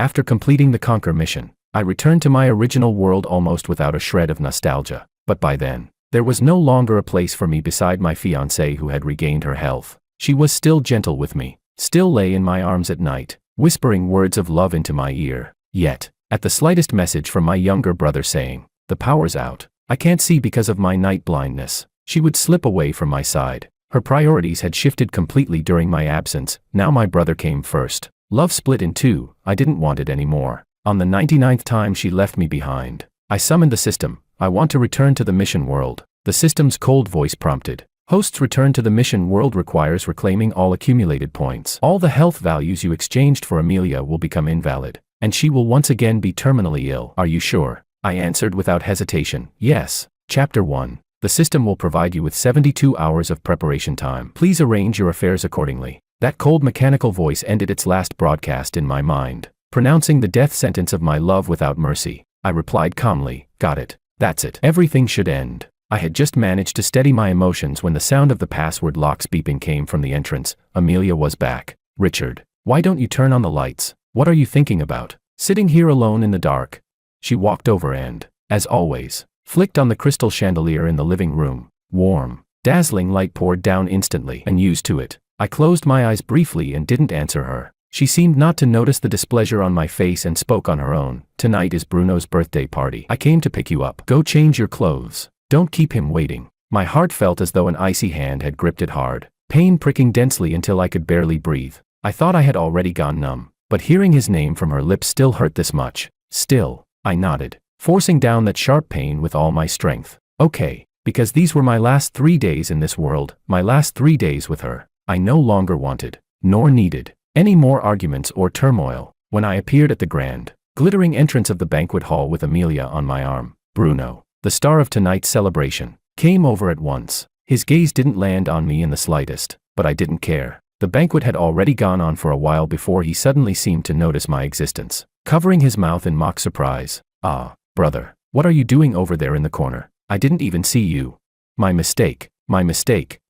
After completing the Conquer mission, I returned to my original world almost without a shred of nostalgia, but by then, there was no longer a place for me beside my fiancée who had regained her health. She was still gentle with me, still lay in my arms at night, whispering words of love into my ear. Yet, at the slightest message from my younger brother saying, "The power's out, I can't see because of my night blindness," she would slip away from my side. Her priorities had shifted completely during my absence. Now my brother came first. Love split in two. I didn't want it anymore. On the 99th time she left me behind, I summoned the system. "I want to return to the mission world," the system's cold voice prompted. "Hosts return to the mission world requires reclaiming all accumulated points. All the health values you exchanged for Amelia will become invalid, and she will once again be terminally ill. Are you sure?" I answered without hesitation. "Yes." Chapter 1. The system will provide you with 72 hours of preparation time. Please arrange your affairs accordingly. That cold mechanical voice ended its last broadcast in my mind, pronouncing the death sentence of my love without mercy. I replied calmly, "Got it. That's it. Everything should end." I had just managed to steady my emotions when the sound of the password lock's beeping came from the entrance. Amelia was back. "Richard, why don't you turn on the lights? What are you thinking about? Sitting here alone in the dark?" She walked over and, as always, flicked on the crystal chandelier in the living room. Warm, dazzling light poured down instantly. Unused to it, I closed my eyes briefly and didn't answer her. She seemed not to notice the displeasure on my face and spoke on her own. "Tonight is Bruno's birthday party. I came to pick you up. Go change your clothes. Don't keep him waiting." My heart felt as though an icy hand had gripped it hard, pain pricking densely until I could barely breathe. I thought I had already gone numb, but hearing his name from her lips still hurt this much. "Still," I nodded, forcing down that sharp pain with all my strength. "Okay, because these were my last 3 days in this world, my last 3 days with her. I no longer wanted, nor needed, any more arguments or turmoil." When I appeared at the grand, glittering entrance of the banquet hall with Amelia on my arm, Bruno, the star of tonight's celebration, came over at once. His gaze didn't land on me in the slightest, but I didn't care. The banquet had already gone on for a while before he suddenly seemed to notice my existence, covering his mouth in mock surprise. "Ah, brother, what are you doing over there in the corner? I didn't even see you." My mistake.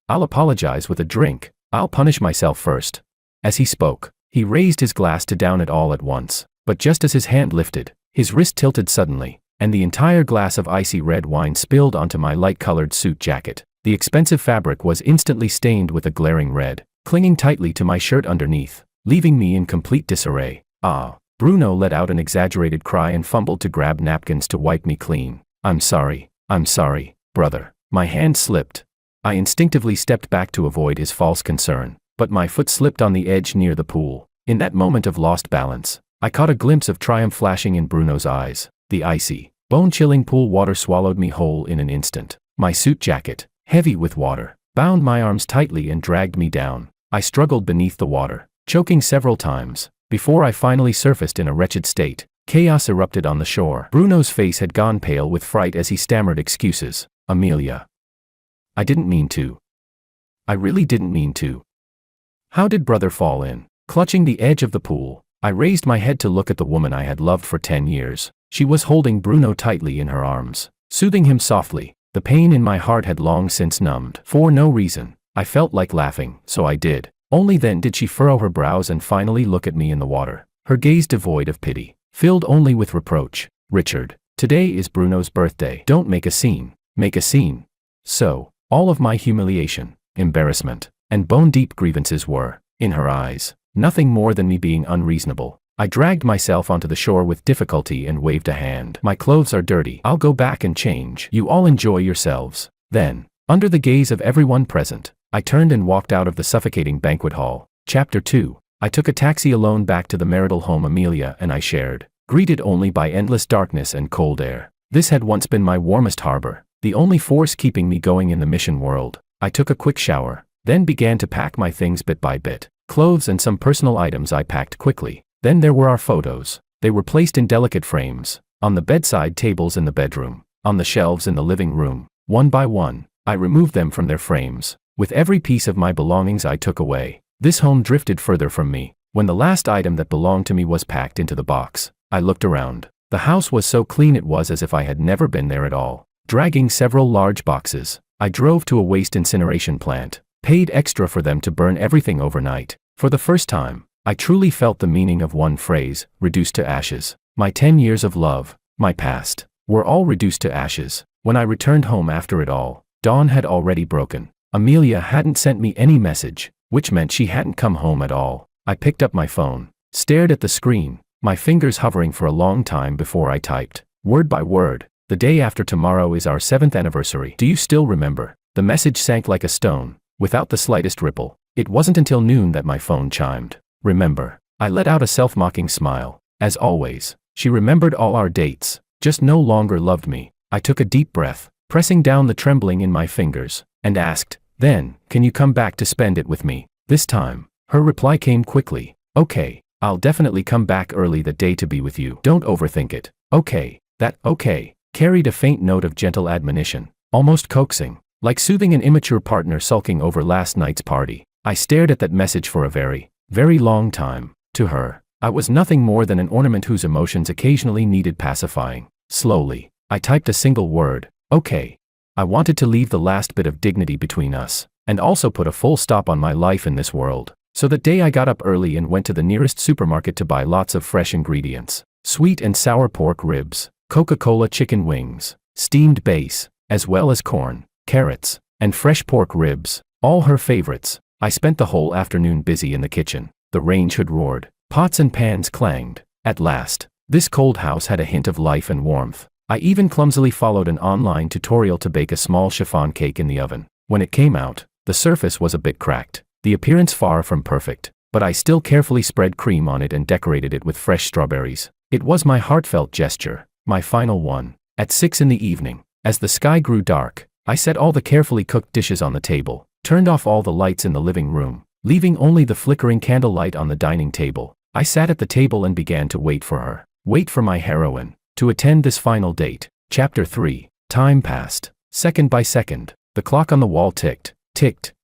I'll apologize with a drink. I'll punish myself first." As he spoke, he raised his glass to down it all at once, but just as his hand lifted, his wrist tilted suddenly, and the entire glass of icy red wine spilled onto my light-colored suit jacket. The expensive fabric was instantly stained with a glaring red, clinging tightly to my shirt underneath, leaving me in complete disarray. "Ah." Bruno let out an exaggerated cry and fumbled to grab napkins to wipe me clean. I'm sorry, brother." My hand slipped. I instinctively stepped back to avoid his false concern, but my foot slipped on the edge near the pool. In that moment of lost balance, I caught a glimpse of triumph flashing in Bruno's eyes. The icy, bone-chilling pool water swallowed me whole in an instant. My suit jacket, heavy with water, bound my arms tightly and dragged me down. I struggled beneath the water, choking several times, before I finally surfaced in a wretched state. Chaos erupted on the shore. Bruno's face had gone pale with fright as he stammered excuses. "Amelia. I didn't mean to. I really didn't mean to." How did brother fall in? Clutching the edge of the pool, I raised my head to look at the woman I had loved for 10 years. She was holding Bruno tightly in her arms, soothing him softly. The pain in my heart had long since numbed. For no reason, I felt like laughing, so I did. Only then did she furrow her brows and finally look at me in the water, her gaze devoid of pity, filled only with reproach. "Richard, today is Bruno's birthday. Don't make a scene. Make a scene." So, all of my humiliation, embarrassment, and bone-deep grievances were, in her eyes, nothing more than me being unreasonable. I dragged myself onto the shore with difficulty and waved a hand. "My clothes are dirty. I'll go back and change. You all enjoy yourselves." Then, under the gaze of everyone present, I turned and walked out of the suffocating banquet hall. Chapter 2. I took a taxi alone back to the marital home Amelia and I shared, greeted only by endless darkness and cold air. This had once been my warmest harbor, the only force keeping me going in the mission world. I took a quick shower, then began to pack my things bit by bit. Clothes and some personal items I packed quickly. Then there were our photos. They were placed in delicate frames, on the bedside tables in the bedroom, on the shelves in the living room. One by one, I removed them from their frames. With every piece of my belongings I took away, this home drifted further from me. When the last item that belonged to me was packed into the box, I looked around. The house was so clean it was as if I had never been there at all. Dragging several large boxes, I drove to a waste incineration plant, paid extra for them to burn everything overnight. For the first time, I truly felt the meaning of one phrase, reduced to ashes. My 10 years of love, my past, were all reduced to ashes. When I returned home after it all, dawn had already broken. Amelia hadn't sent me any message, which meant she hadn't come home at all. I picked up my phone, stared at the screen, my fingers hovering for a long time before I typed, word by word, "The day after tomorrow is our 7th anniversary. Do you still remember?" The message sank like a stone, without the slightest ripple. It wasn't until noon that my phone chimed. Remember. I let out a self-mocking smile. As always, she remembered all our dates, just no longer loved me. I took a deep breath, pressing down the trembling in my fingers, and asked, "Then, can you come back to spend it with me?" This time, her reply came quickly. "Okay, I'll definitely come back early that day to be with you. Don't overthink it." Okay, that "okay" carried a faint note of gentle admonition, almost coaxing, like soothing an immature partner sulking over last night's party. I stared at that message for a very, very long time. To her, I was nothing more than an ornament whose emotions occasionally needed pacifying. Slowly, I typed a single word, "Okay." I wanted to leave the last bit of dignity between us, and also put a full stop on my life in this world. So that day I got up early and went to the nearest supermarket to buy lots of fresh ingredients. Sweet and sour pork ribs, Coca-Cola chicken wings, steamed base, as well as corn, carrots, and fresh pork ribs, all her favorites. I spent the whole afternoon busy in the kitchen. The range hood roared, pots and pans clanged. At last, this cold house had a hint of life and warmth. I even clumsily followed an online tutorial to bake a small chiffon cake in the oven. When it came out, the surface was a bit cracked, the appearance far from perfect, but I still carefully spread cream on it and decorated it with fresh strawberries. It was my heartfelt gesture, my final one. At 6 in the evening, as the sky grew dark, I set all the carefully cooked dishes on the table, turned off all the lights in the living room, leaving only the flickering candlelight on the dining table. I sat at the table and began to wait for her, wait for my heroine, to attend this final date. Chapter 3. Time passed. Second by second, the clock on the wall ticked,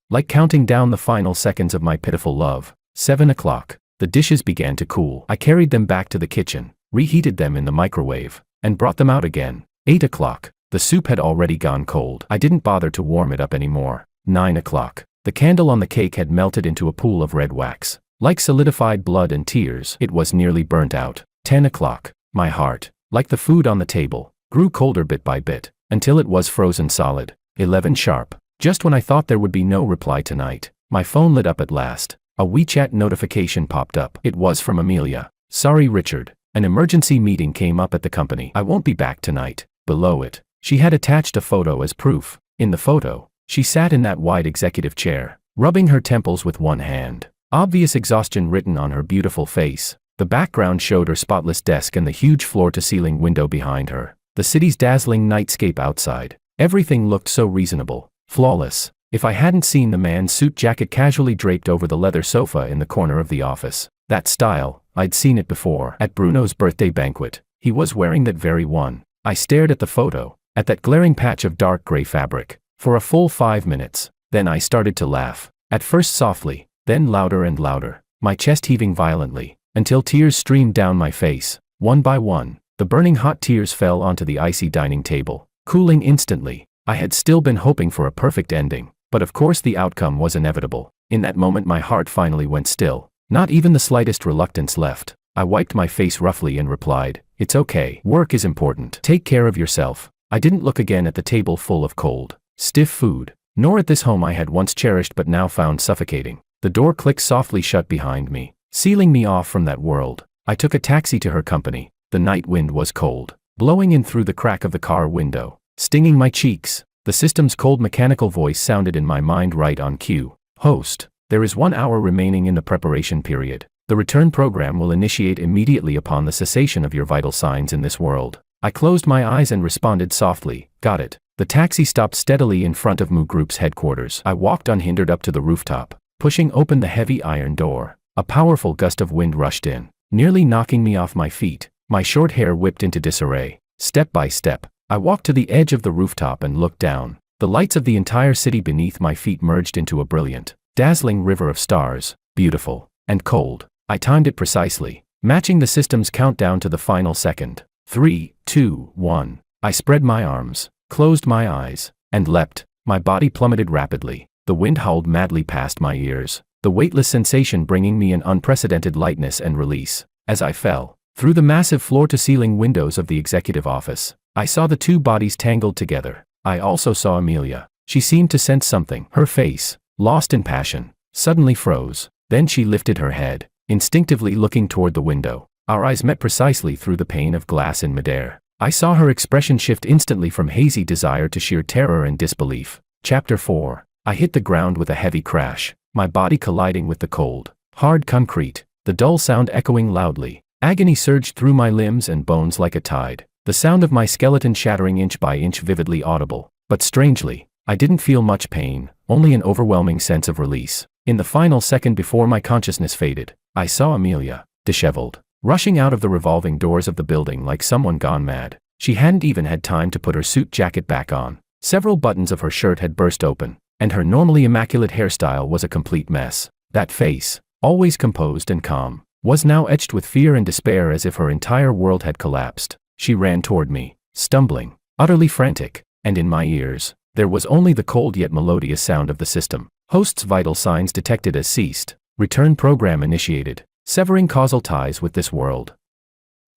like counting down the final seconds of my pitiful love. 7 o'clock. The dishes began to cool. I carried them back to the kitchen, reheated them in the microwave, and brought them out again. 8 o'clock. The soup had already gone cold. I didn't bother to warm it up anymore. 9 o'clock. The candle on the cake had melted into a pool of red wax. Like solidified blood and tears, it was nearly burnt out. 10 o'clock. My heart, like the food on the table, grew colder bit by bit, until it was frozen solid. 11 sharp. Just when I thought there would be no reply tonight, my phone lit up at last. A WeChat notification popped up. It was from Amelia. "Sorry, Richard. An emergency meeting came up at the company. I won't be back tonight." Below it, she had attached a photo as proof. In the photo, she sat in that wide executive chair, rubbing her temples with one hand. Obvious exhaustion written on her beautiful face. The background showed her spotless desk and the huge floor-to-ceiling window behind her. The city's dazzling nightscape outside. Everything looked so reasonable, flawless. If I hadn't seen the man's suit jacket casually draped over the leather sofa in the corner of the office. That style, I'd seen it before. At Bruno's birthday banquet, he was wearing that very one. I stared at the photo, at that glaring patch of dark gray fabric, for a full 5 minutes. Then I started to laugh. At first softly, then louder and louder, my chest heaving violently, until tears streamed down my face. One by one, the burning hot tears fell onto the icy dining table, cooling instantly. I had still been hoping for a perfect ending, but of course the outcome was inevitable. In that moment my heart finally went still, not even the slightest reluctance left. I wiped my face roughly and replied, "It's okay. Work is important. Take care of yourself." I didn't look again at the table full of cold, stiff food, nor at this home I had once cherished but now found suffocating. The door clicked softly shut behind me, sealing me off from that world. I took a taxi to her company. The night wind was cold, blowing in through the crack of the car window, stinging my cheeks. The system's cold mechanical voice sounded in my mind right on cue. "Host, there is 1 hour remaining in the preparation period. The return program will initiate immediately upon the cessation of your vital signs in this world." I closed my eyes and responded softly, "Got it." The taxi stopped steadily in front of Mu Group's headquarters. I walked unhindered up to the rooftop, pushing open the heavy iron door. A powerful gust of wind rushed in, nearly knocking me off my feet. My short hair whipped into disarray. Step by step, I walked to the edge of the rooftop and looked down. The lights of the entire city beneath my feet merged into a brilliant, dazzling river of stars, beautiful and cold. I timed it precisely, matching the system's countdown to the final second. 3, 2, 1. I spread my arms, closed my eyes, and leapt. My body plummeted rapidly. The wind howled madly past my ears. the weightless sensation bringing me an unprecedented lightness and release. As I fell through the massive floor-to-ceiling windows of the executive office, I saw the two bodies tangled together. I also saw Amelia. She seemed to sense something. Her face, lost in passion, suddenly froze. Then she lifted her head, instinctively looking toward the window. Our eyes met precisely through the pane of glass in midair. I saw her expression shift instantly from hazy desire to sheer terror and disbelief. Chapter 4. I hit the ground with a heavy crash, my body colliding with the cold, hard concrete, the dull sound echoing loudly. Agony surged through my limbs and bones like a tide, the sound of my skeleton shattering inch by inch vividly audible. But strangely, I didn't feel much pain, only an overwhelming sense of release. In the final second before my consciousness faded, I saw Amelia, disheveled, rushing out of the revolving doors of the building like someone gone mad. She hadn't even had time to put her suit jacket back on. Several buttons of her shirt had burst open, and her normally immaculate hairstyle was a complete mess. That face, always composed and calm, was now etched with fear and despair as if her entire world had collapsed. She ran toward me, stumbling, utterly frantic, and in my ears, there was only the cold yet melodious sound of the system. Host's vital signs detected as ceased. Return program initiated. Severing causal ties with this world.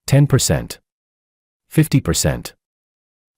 10%. 50%.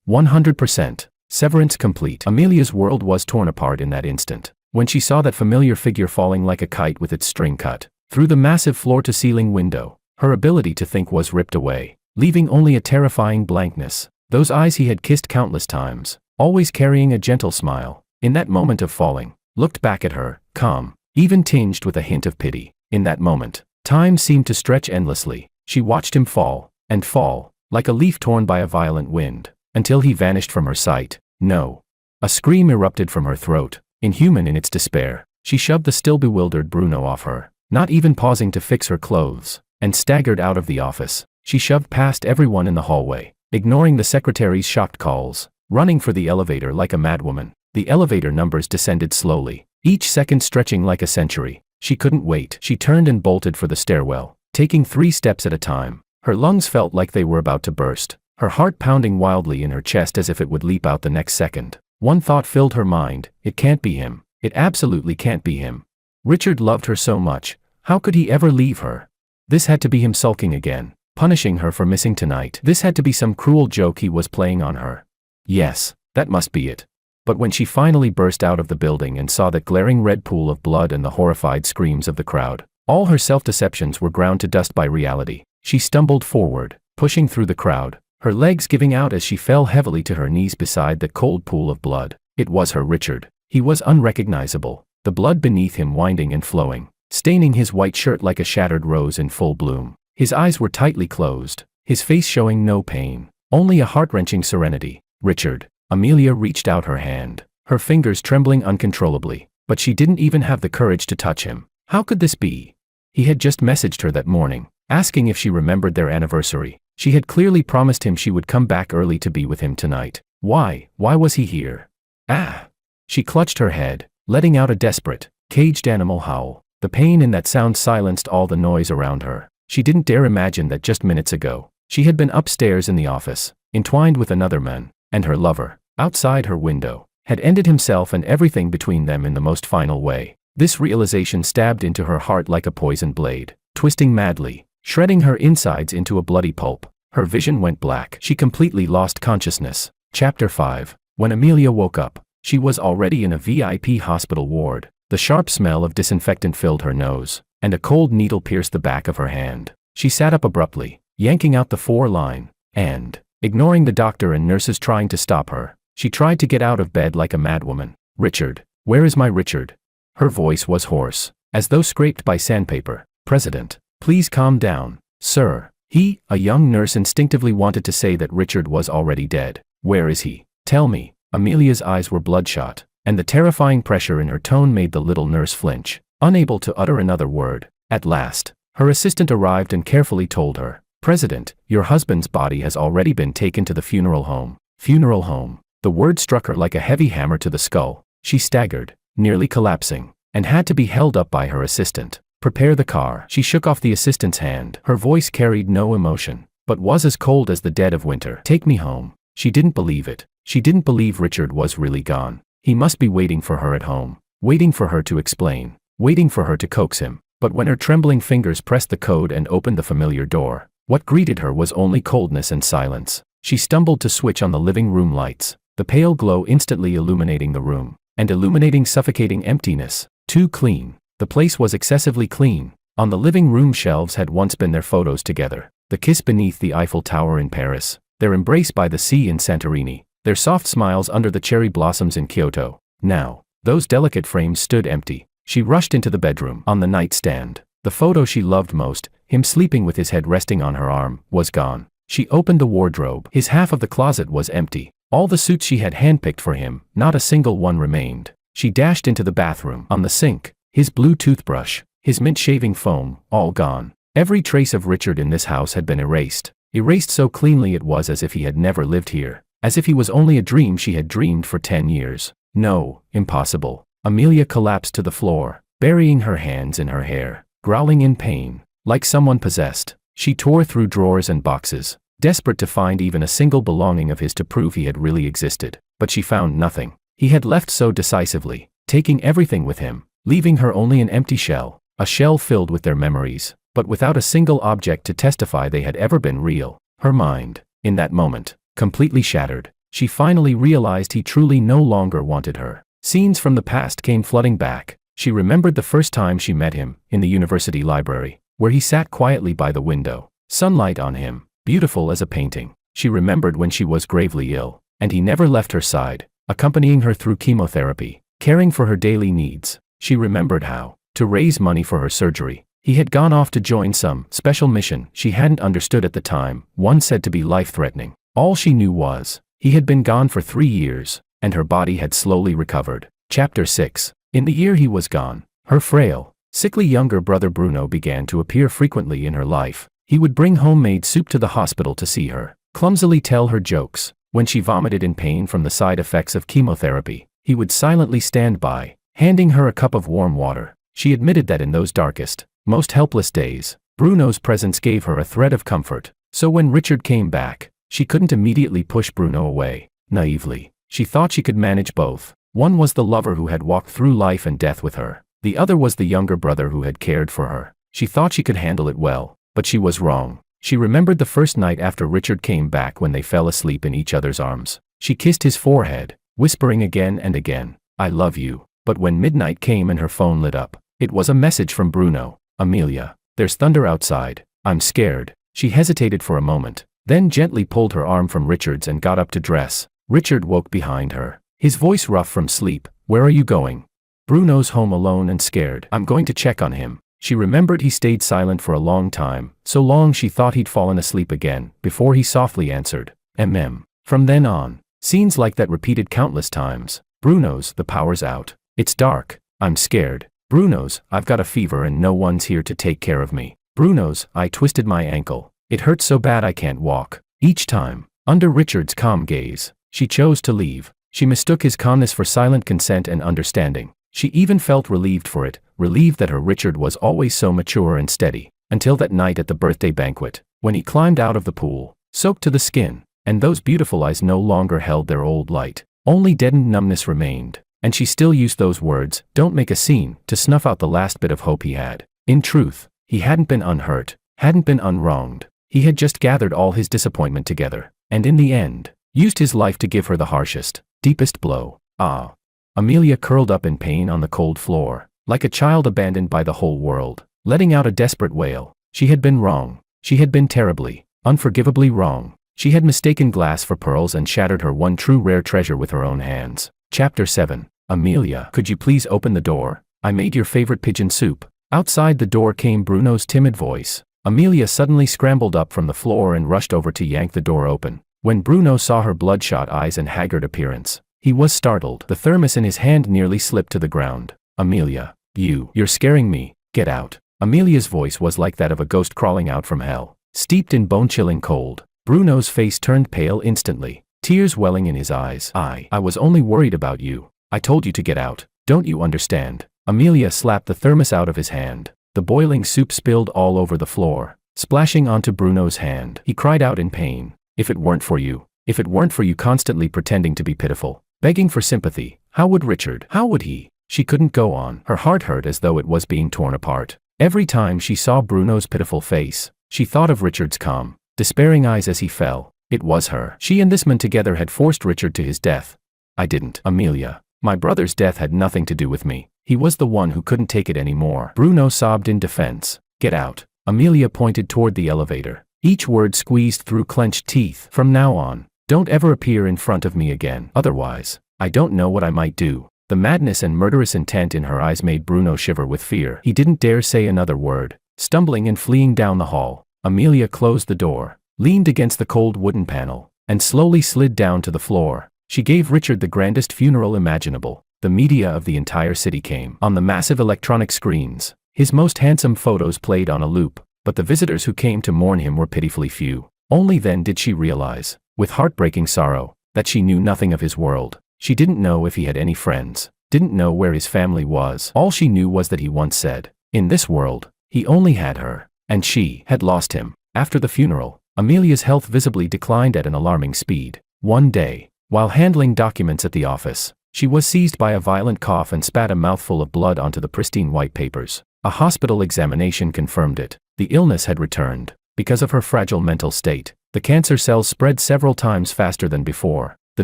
100%. Severance complete. Amelia's world was torn apart in that instant, when she saw that familiar figure falling like a kite with its string cut through the massive floor-to-ceiling window. Her ability to think was ripped away, leaving only a terrifying blankness. Those eyes he had kissed countless times, always carrying a gentle smile, in that moment of falling, looked back at her, calm, even tinged with a hint of pity. In that moment, time seemed to stretch endlessly. She watched him fall, and fall, like a leaf torn by a violent wind, until he vanished from her sight. No. A scream erupted from her throat, inhuman in its despair. She shoved the still bewildered Bruno off her, not even pausing to fix her clothes, and staggered out of the office. She shoved past everyone in the hallway, ignoring the secretary's shocked calls, running for the elevator like a madwoman. The elevator numbers descended slowly, each second stretching like a century. She couldn't wait. She turned and bolted for the stairwell, taking 3 steps at a time. Her lungs felt like they were about to burst, her heart pounding wildly in her chest as if it would leap out the next second. One thought filled her mind: it can't be him. It absolutely can't be him. Richard loved her so much. How could he ever leave her? This had to be him sulking again, punishing her for missing tonight. This had to be some cruel joke he was playing on her. Yes, that must be it. But when she finally burst out of the building and saw that glaring red pool of blood and the horrified screams of the crowd, all her self-deceptions were ground to dust by reality. She stumbled forward, pushing through the crowd, her legs giving out as she fell heavily to her knees beside the cold pool of blood. It was her Richard. He was unrecognizable, the blood beneath him winding and flowing, staining his white shirt like a shattered rose in full bloom. His eyes were tightly closed, his face showing no pain, only a heart-wrenching serenity. Richard. Amelia reached out her hand, her fingers trembling uncontrollably, but she didn't even have the courage to touch him. How could this be? He had just messaged her that morning, asking if she remembered their anniversary. She had clearly promised him she would come back early to be with him tonight. Why was he here? Ah! She clutched her head, letting out a desperate, caged animal howl. The pain in that sound silenced all the noise around her. She didn't dare imagine that just minutes ago, she had been upstairs in the office, entwined with another man, and her lover, outside her window, had ended himself and everything between them in the most final way. This realization stabbed into her heart like a poisoned blade, twisting madly, shredding her insides into a bloody pulp. Her vision went black. She completely lost consciousness. Chapter 5. When Amelia woke up, she was already in a VIP hospital ward. The sharp smell of disinfectant filled her nose, and a cold needle pierced the back of her hand. She sat up abruptly, yanking out the 4-line, and, ignoring the doctor and nurses trying to stop her, she tried to get out of bed like a madwoman. Richard, where is my Richard? Her voice was hoarse, as though scraped by sandpaper. President, please calm down, sir. A young nurse instinctively wanted to say that Richard was already dead. Where is he? Tell me. Amelia's eyes were bloodshot, and the terrifying pressure in her tone made the little nurse flinch, unable to utter another word. At last, her assistant arrived and carefully told her, President, your husband's body has already been taken to the funeral home. Funeral home. The word struck her like a heavy hammer to the skull. She staggered, nearly collapsing, and had to be held up by her assistant. Prepare the car. She shook off the assistant's hand. Her voice carried no emotion, but was as cold as the dead of winter. Take me home. She didn't believe it. She didn't believe Richard was really gone. He must be waiting for her at home, waiting for her to explain. waiting for her to coax him. But when her trembling fingers pressed the code and opened the familiar door, what greeted her was only coldness and silence. She stumbled to switch on the living room lights, the pale glow instantly illuminating the room, and illuminating suffocating emptiness. Too clean. The place was excessively clean. On the living room shelves had once been their photos together, the kiss beneath the Eiffel Tower in Paris, their embrace by the sea in Santorini, their soft smiles under the cherry blossoms in Kyoto. Now, those delicate frames stood empty. She rushed into the bedroom. On the nightstand, the photo she loved most, him sleeping with his head resting on her arm, was gone. She opened the wardrobe. His half of the closet was empty. All the suits she had handpicked for him, not a single one remained. She dashed into the bathroom. On the sink, his blue toothbrush, his mint shaving foam, all gone. Every trace of Richard in this house had been erased. Erased so cleanly it was as if he had never lived here. As if he was only a dream she had dreamed for 10 years. No, impossible. Amelia collapsed to the floor, burying her hands in her hair, growling in pain, like someone possessed. She tore through drawers and boxes, desperate to find even a single belonging of his to prove he had really existed. But she found nothing. He had left so decisively, taking everything with him, leaving her only an empty shell, a shell filled with their memories, but without a single object to testify they had ever been real. Her mind, in that moment, completely shattered. She finally realized he truly no longer wanted her. Scenes from the past came flooding back. She remembered the first time she met him, in the university library, where he sat quietly by the window, sunlight on him, beautiful as a painting. She remembered when she was gravely ill, and he never left her side, accompanying her through chemotherapy, caring for her daily needs. She remembered how, to raise money for her surgery, he had gone off to join some special mission she hadn't understood at the time, one said to be life-threatening. All she knew was, he had been gone for 3 years, and her body had slowly recovered. Chapter 6. In the year he was gone, her frail, sickly younger brother Bruno began to appear frequently in her life. He would bring homemade soup to the hospital to see her, clumsily tell her jokes. When she vomited in pain from the side effects of chemotherapy, he would silently stand by, handing her a cup of warm water. She admitted that in those darkest, most helpless days, Bruno's presence gave her a thread of comfort. So when Richard came back, she couldn't immediately push Bruno away. Naively, she thought she could manage both. One was the lover who had walked through life and death with her. The other was the younger brother who had cared for her. She thought she could handle it well, but she was wrong. She remembered the first night after Richard came back when they fell asleep in each other's arms. She kissed his forehead, whispering again and again, "I love you." But when midnight came and her phone lit up, it was a message from Bruno. "Amelia, there's thunder outside. I'm scared." She hesitated for a moment, then gently pulled her arm from Richard's and got up to dress. Richard woke behind her, his voice rough from sleep. "Where are you going?" "Bruno's home alone and scared. I'm going to check on him." She remembered he stayed silent for a long time, so long she thought he'd fallen asleep again, before he softly answered, From then on, scenes like that repeated countless times. "Bruno's, the power's out. It's dark. I'm scared." "Bruno's, I've got a fever and no one's here to take care of me." "Bruno's, I twisted my ankle. It hurts so bad I can't walk." Each time, under Richard's calm gaze, she chose to leave. She mistook his calmness for silent consent and understanding. She even felt relieved for it, relieved that her Richard was always so mature and steady, until that night at the birthday banquet, when he climbed out of the pool, soaked to the skin, and those beautiful eyes no longer held their old light. Only deadened numbness remained, and she still used those words, "Don't make a scene," to snuff out the last bit of hope he had. In truth, he hadn't been unhurt, hadn't been unwronged. He had just gathered all his disappointment together, and in the end, used his life to give her the harshest, deepest blow. Ah. Amelia curled up in pain on the cold floor, like a child abandoned by the whole world, letting out a desperate wail. She had been wrong. She had been terribly, unforgivably wrong. She had mistaken glass for pearls and shattered her one true rare treasure with her own hands. Chapter 7. "Amelia, could you please open the door? I made your favorite pigeon soup." Outside the door came Bruno's timid voice. Amelia suddenly scrambled up from the floor and rushed over to yank the door open. When Bruno saw her bloodshot eyes and haggard appearance, he was startled. The thermos in his hand nearly slipped to the ground. "Amelia, you're scaring me. Get out." Amelia's voice was like that of a ghost crawling out from hell, steeped in bone-chilling cold. Bruno's face turned pale instantly, tears welling in his eyes. I was only worried about you. I told you to get out. Don't you understand?" Amelia slapped the thermos out of his hand. The boiling soup spilled all over the floor, splashing onto Bruno's hand. He cried out in pain. If it weren't for you constantly pretending to be pitiful, begging for sympathy, how would Richard, how would he?" She couldn't go on. Her heart hurt as though it was being torn apart. Every time she saw Bruno's pitiful face, she thought of Richard's calm, despairing eyes as he fell. It was her. She and this man together had forced Richard to his death. I didn't. Amelia. My brother's death had nothing to do with me. He was the one who couldn't take it anymore. Bruno sobbed in defense. Get out. Amelia pointed toward the elevator, each word squeezed through clenched teeth. From now on, don't ever appear in front of me again. Otherwise, I don't know what I might do. The madness and murderous intent in her eyes made Bruno shiver with fear. He didn't dare say another word. Stumbling and fleeing down the hall, Amelia closed the door, leaned against the cold wooden panel, and slowly slid down to the floor. She gave Richard the grandest funeral imaginable. The media of the entire city came. On the massive electronic screens, his most handsome photos played on a loop, but the visitors who came to mourn him were pitifully few. Only then did she realize, with heartbreaking sorrow, that she knew nothing of his world. She didn't know if he had any friends, didn't know where his family was. All she knew was that he once said, in this world, he only had her, and she had lost him. After the funeral, Amelia's health visibly declined at an alarming speed. One day, while handling documents at the office, she was seized by a violent cough and spat a mouthful of blood onto the pristine white papers. A hospital examination confirmed it. The illness had returned. Because of her fragile mental state, the cancer cells spread several times faster than before. The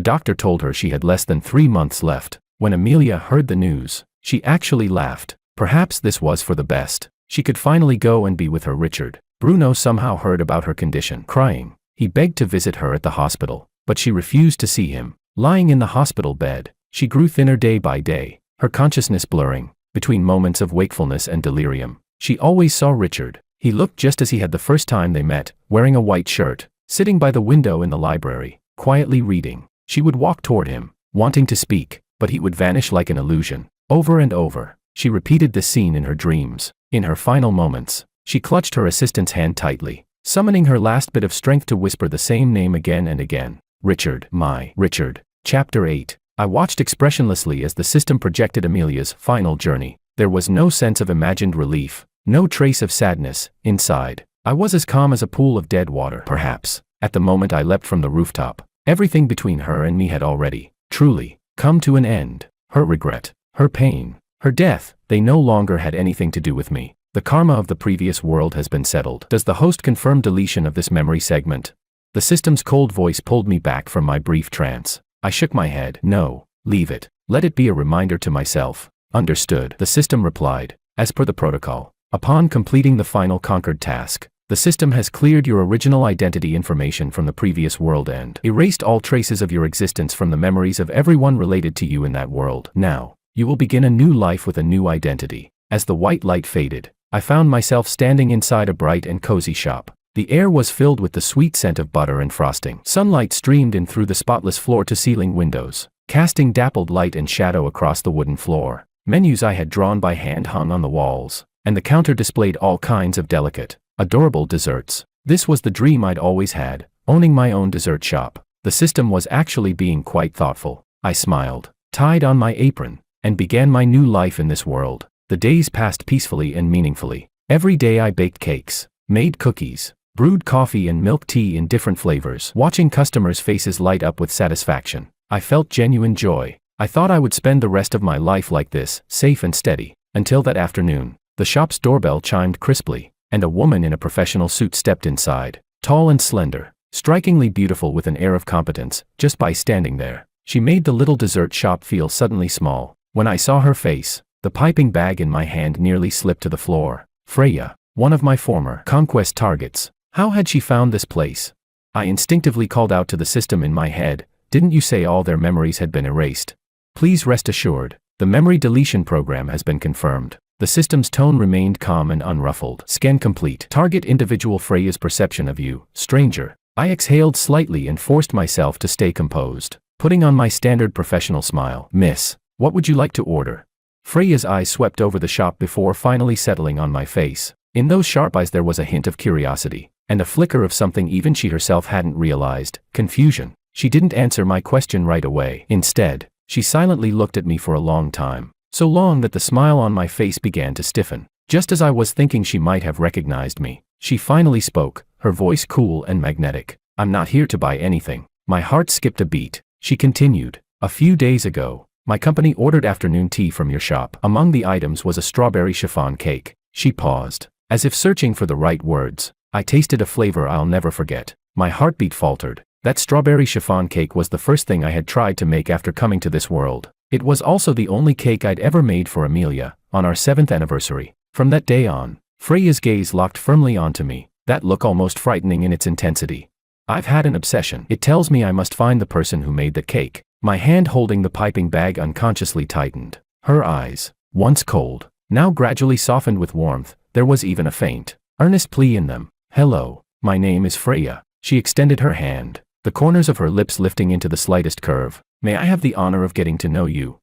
doctor told her she had less than 3 months left. When Amelia heard the news, she actually laughed. Perhaps this was for the best. She could finally go and be with her Richard. Bruno somehow heard about her condition. Crying, he begged to visit her at the hospital, but she refused to see him. Lying in the hospital bed, she grew thinner day by day, her consciousness blurring. Between moments of wakefulness and delirium, she always saw Richard. He looked just as he had the first time they met, wearing a white shirt, sitting by the window in the library, quietly reading. She would walk toward him, wanting to speak, but he would vanish like an illusion. Over and over, she repeated this scene in her dreams. In her final moments, she clutched her assistant's hand tightly, summoning her last bit of strength to whisper the same name again and again. Richard, my Richard. Chapter 8. I watched expressionlessly as the system projected Amelia's final journey. There was no sense of imagined relief, no trace of sadness. Inside, I was as calm as a pool of dead water. Perhaps, at the moment I leapt from the rooftop, everything between her and me had already, truly, come to an end. Her regret, her pain, her death, they no longer had anything to do with me. The karma of the previous world has been settled. Does the host confirm deletion of this memory segment? The system's cold voice pulled me back from my brief trance. I shook my head. No, leave it. Let it be a reminder to myself. Understood. The system replied. As per the protocol, upon completing the final conquered task, the system has cleared your original identity information from the previous world and erased all traces of your existence from the memories of everyone related to you in that world. Now, you will begin a new life with a new identity. As the white light faded, I found myself standing inside a bright and cozy shop. The air was filled with the sweet scent of butter and frosting. Sunlight streamed in through the spotless floor-to-ceiling windows, casting dappled light and shadow across the wooden floor. Menus I had drawn by hand hung on the walls, and the counter displayed all kinds of delicate, adorable desserts. This was the dream I'd always had, owning my own dessert shop. The system was actually being quite thoughtful. I smiled, tied on my apron, and began my new life in this world. The days passed peacefully and meaningfully. Every day I baked cakes, made cookies, brewed coffee and milk tea in different flavors. Watching customers' faces light up with satisfaction, I felt genuine joy. I thought I would spend the rest of my life like this, safe and steady. Until that afternoon, the shop's doorbell chimed crisply, and a woman in a professional suit stepped inside. Tall and slender, strikingly beautiful with an air of competence, just by standing there. She made the little dessert shop feel suddenly small. When I saw her face, the piping bag in my hand nearly slipped to the floor. Freya, one of my former conquest targets. How had she found this place? I instinctively called out to the system in my head. Didn't you say all their memories had been erased? Please rest assured, the memory deletion program has been confirmed. The system's tone remained calm and unruffled. Scan complete. Target individual Freya's perception of you, stranger. I exhaled slightly and forced myself to stay composed, putting on my standard professional smile. Miss, what would you like to order? Freya's eyes swept over the shop before finally settling on my face. In those sharp eyes there was a hint of curiosity, and a flicker of something even she herself hadn't realized, confusion. She didn't answer my question right away. Instead, she silently looked at me for a long time, so long that the smile on my face began to stiffen. Just as I was thinking she might have recognized me, she finally spoke, her voice cool and magnetic. I'm not here to buy anything. My heart skipped a beat. She continued, a few days ago, My company ordered afternoon tea from your shop. Among the items was a strawberry chiffon cake. She paused, as if searching for the right words. I tasted a flavor I'll never forget. My heartbeat faltered. That strawberry chiffon cake was the first thing I had tried to make after coming to this world. It was also the only cake I'd ever made for Amelia, on our 7th anniversary. From that day on, Freya's gaze locked firmly onto me, that look almost frightening in its intensity. I've had an obsession. It tells me I must find the person who made the cake. My hand holding the piping bag unconsciously tightened. Her eyes, once cold, now gradually softened with warmth. There was even a faint, earnest plea in them. Hello, my name is Freya. She extended her hand, the corners of her lips lifting into the slightest curve. May I have the honor of getting to know you?